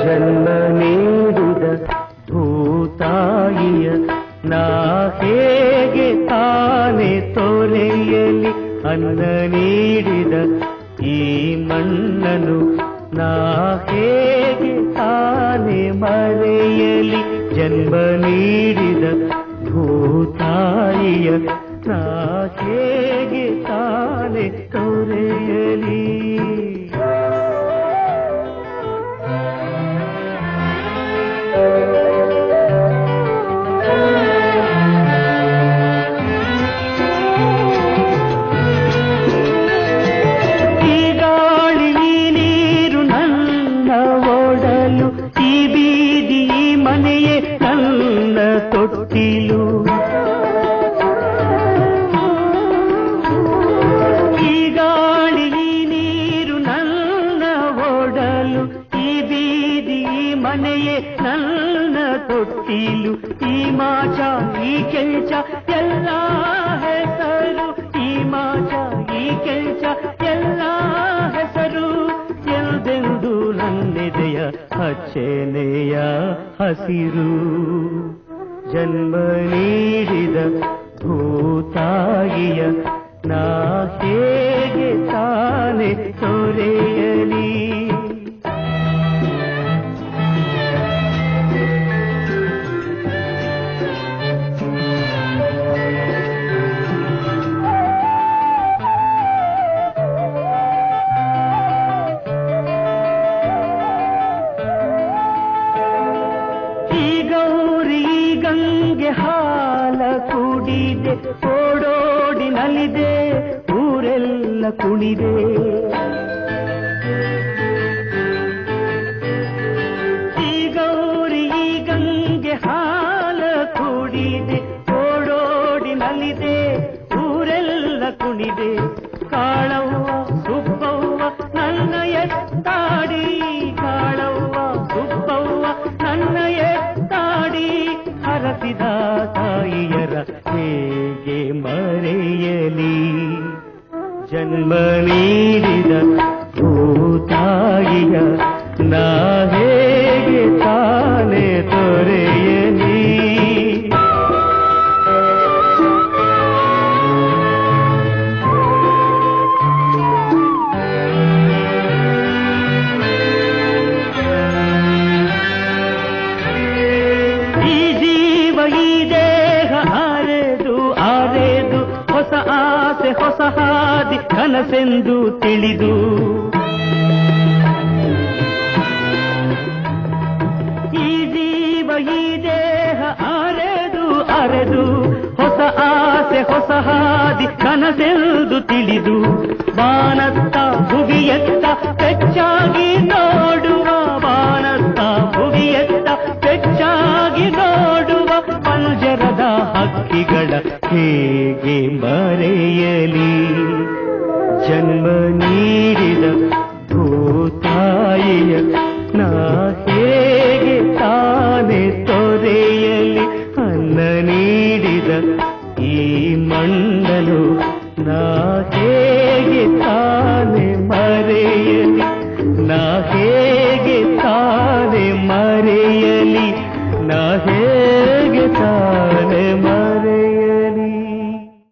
ಜನ್ಮ ನೀಡಿದ ಭೂತಾಯಿಯ ನಾ ಹೇಗೆ ತಾನೆ ತೊರೆಯಲಿ, ಅನ್ನ ನೀಡಿದ ಈ ಮಣ್ಣನು ನಾ ಹೇಗೆ ತಾನೆ ಮರೆಯಲಿ. ಜನ್ಮ ನೀಡಿದ ಭೂತಾಯಿಯ ನಾ ಹೇಗೆ ತಾನೆ ತೊರೆಯಲಿ. ತೊಟ್ಟಿಲು ಈ ಗಾಳಿ ನೀರು ನನ್ನ ಓಡಲು, ಈ ಬೀದಿ ಮನೆಯೇ ನನ್ನ ತೊಟ್ಟಿಲು. ಈ ಮಾಚ ಈ ಕೆಂಚ ಎಲ್ಲ ಹೆಸರು, ಈ ಮಾಚ ಈ ಕೆಂಚ ಎಲ್ಲ ಹೆಸರು. ಎಂದೆಂದು ನನ್ನೆದೆಯ ಹಚ್ಚೆನೆಯ ಹಸಿರು. ಜನ್ಮ ನೀಡಿದ ಭೂತಾಯಿಯ ನಾ ಹೇಗೆ ತಾನೆ ತೊರೆಯಲಿ. ಗಂಗೆ ಹಾಲ ಕುಡಿದೆ, ಓಡೋಡಿ ನಲಿದೆ, ಊರೆಲ್ಲ ಕುಣಿದೆ. ಈ ಗೌರಿ ಈ ಗಂಗೆ ಹಾಲ ಕುಡಿದೆ, ಓಡೋಡಿ ನಲಿದೆ, ಊರೆಲ್ಲ ಕುಣಿದೆ. ಕಾಳವ್ವ ಸುಬ್ಬವ್ವ ನನ್ನ ಎತ್ತಾಡಿ, ಕಾಳವ್ವ ಸುಬ್ಬವ್ವ ನನ್ನ ಎತ್ತಾಡಿ. ಹರಸಿದ ತಾಯಿಯರ ಹೇಗೆ ಮರೆಯಲಿ. ಜನ್ಮ ನೀಡಿದ ಭೂತಾಯಿಯ ನಾ ಹೇಗೆ ತಾನೆ ತೊರೆಯಲಿ. ಹೊಸ ಆಸೆ ಹೊಸ ಹಾದಿ ಕನಸೆಂದು ತಿಳಿದು, ಈ ಜೀವ ಈ ದೇಹ ಅರೆದು ಅರೆದು, ಹೊಸ ಆಸೆ ಹೊಸ ಹಾದಿ ಕನಸೆಂದು ತಿಳಿದು. ಬಾನತ್ತ ಭುವಿಯತ್ತ ಪೆಚ್ಚಾಗಿ ನೋಡುವ, ಬಾನತ್ತ ಭುವಿಯತ್ತ ಪೆಚ್ಚಾಗಿ ನೋಡುವ. ಪಂಜರದ ಹಕ್ಕಿಗಳ ಹೇಗೆ ಮರೆಯಲಿ. ಜನ್ಮ ನೀಡಿದ ಭೂತಾಯಿಯ ನಾ ಹೇಗೆ ತಾನೆ ತೊರೆಯಲಿ. ಅನ್ನ ನೀಡಿದ ಈ ಮಣ್ಣನು ನಾ ಹೇಗೆ